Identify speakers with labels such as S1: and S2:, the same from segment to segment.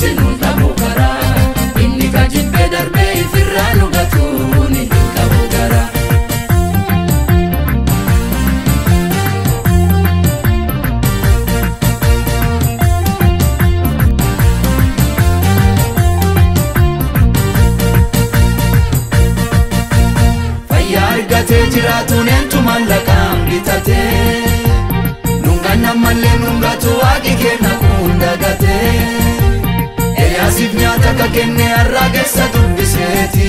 S1: Yesuus nu dhabu karaa inni kajibbe darbee ifirraa nu gatuuni dhabu garaa. Argatee jiraatuun entumaan laqaan bitatee nunganna mallee nungatu waaqi kenna kun dagatee Eliyaasiif nyaata ka kenne har'a keessa dubbiseeti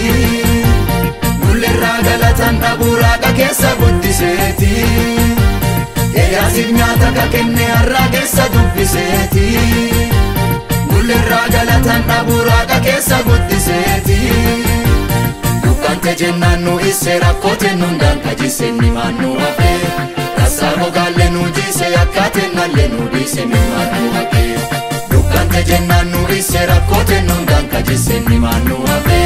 S1: nullerraa galataan dhabuu raaqa keessa guddiseeti Eliyaasiif nyaata ka kenne har'a keessa dubbiseeti nullerraa galataan dhabuu raaqa keessa guddiseeti. Kante jennanu isse rakkote nundan kajise ni manu hafe Rasaro galle nu jise yakate nalle nu dise ni manu hafe Kante jennanu isse rakkote nundan kajise ni manu hafe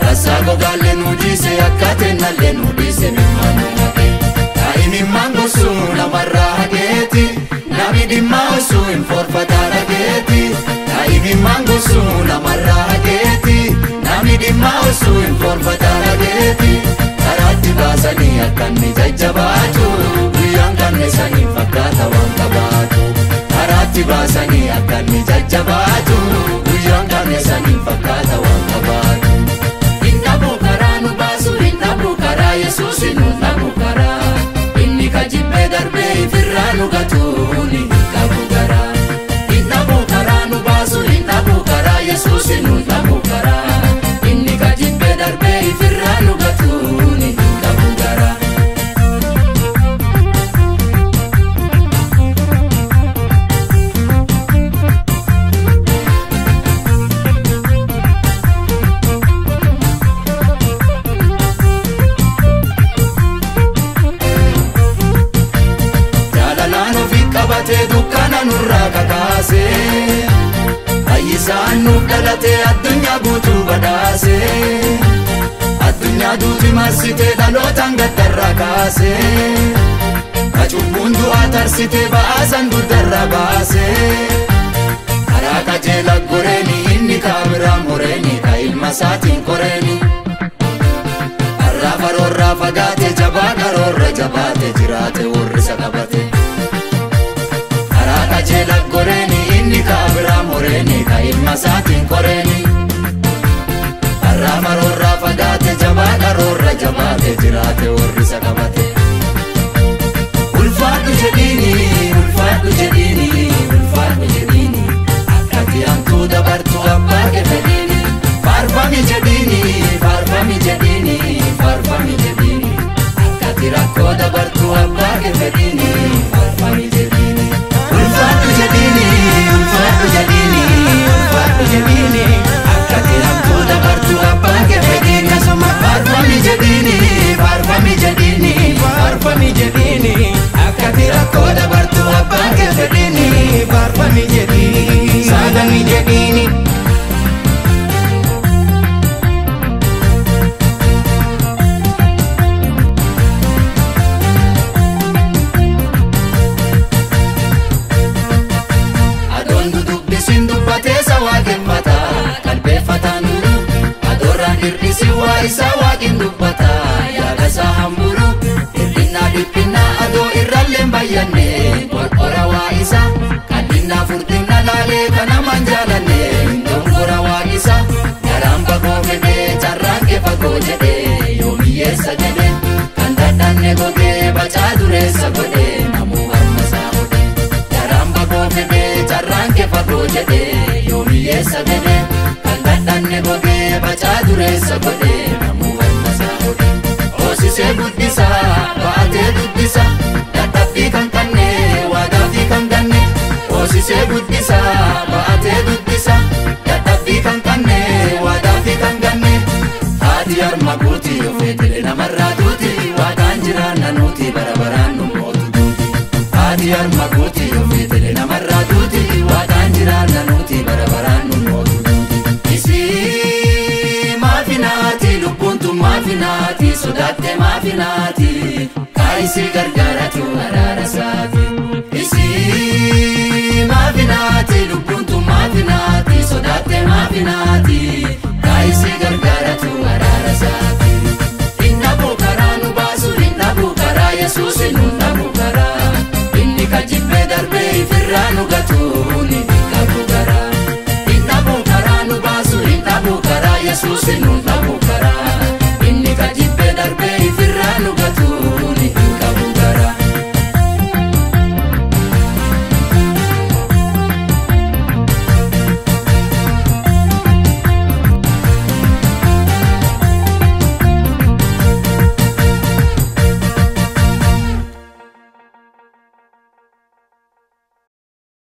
S1: Rasaro galle nu jise yakate nalle nu dise ni manu hafe Kaini mango su namarra hageti Nabidi mausu inforfata rageti Kaini mango su namarra hageti Nabidi mausu inforfata rageti Karati basani akkanni jajjabaatu Guyyaan kanne sanii fakkaata waan qabaatu Karati basani akkanni jajjabaatu Guyyaan kanne sanii fakkaata waan qabaatu Hinnabu karaa nu baasu hinnabu karaa Yesuus nu dhabu karaa inni kajibbe darbee ifirraa nu gatuuni dhabu garaa hinnabu karaa nu baasu hinnabu karaa Yesuus nu dhabu karaa inni kajibbe darbee ifirraa nu gatuuni dhabu garaa. Dukkana nurraa kakaase Ayyisaan nuuf dhalate addunyaa guutuu badhaase Addunyaa duuti marsite dhalootaan gaddarraa kaase Kacubbuun du'aa tarsite ba'aasan duddarraa baase Karaa qajeela goreeni inni kaabiraa moreeni ka ilma isaatiin koreeni Harraa faroorraa fagaate jabaa karoorra jabaate jiraate warrisa qabate Kajeela goreeni inni kaabiraa moreeni ka ilma isaatiin koreeni Harraa faroorraa fagaate jabaa karoorra jabaate jiraate warrisa qabate Ulfaadhu jedhiini ulfaadhu jedhiini ulfaadhu jedhiini akkati hantuu dabartuu abbaa kee fedhiini Faarfami jedhiini faarfami jedhiini faarfami jedhiini akkati rakkoo dabartuu abbaa kee fedhiini faarfami jedhiini Ulfaadhu jedhiini ulfaadhu jedhiini ulfaadhu jedhiini akkati hantuu dabartuu abbaa kee fedhiini Faarfami jedhiini faarfami jedhiini faarfami jedhiini akkati rakkoo dabartuu abbaa kee fedhiini faarfami jedhiini saadami jedhiini. Isa waaqin dubbata yaada isaa hamburu hir'inaa dhiphinaa adoo irralleen bayyanne qorqora waa isa qal'inaa furdinna laalee kanamaan jaalanne dongora waa isa garaan bagoo fedhee carraan kee fagoo jedhee yoo hiyyeessa jedhe kan dadhanne gogee bacaa dureessa godhe namuu harma isaa hodhe garaan bagoo fedhee carraan kee fagoo jedhee yoo hiyyeessa jedhe kan dadhanne gogee bacaa dureessa godhe Hoosisee guddisa baatee dubbisa dadhabbii kan qabne waadaafi kan ganne Hoosisee guddisa baatee dubbisa dadhabbii kan qabne waadaafi kan ganne Haati harma guuti ofeetele namarraa duuti waaqaan jiraanna nuti bara baraan nu mootu duuti Haati harma guuti ofeetele namarraa duuti waaqaan jiraanna nuti bara baraan nu mootu duuti Isii maafinaati lubbuuntu maafinaati sodaate maafinaati kaayisi gargaaratu araara saati Isii maafinaati lubbuuntu maafinaati sodaate maafinaati kaayisii gargaaratu araara isaati. Inna buukaraa nu baasu inna buukaraa Yesuus inna buukaraa inni kajibbee darbee ifirraa nu gatuuni inna buukaraa. Inna buukaraa nu baasu inna buukaraa Yesuus inna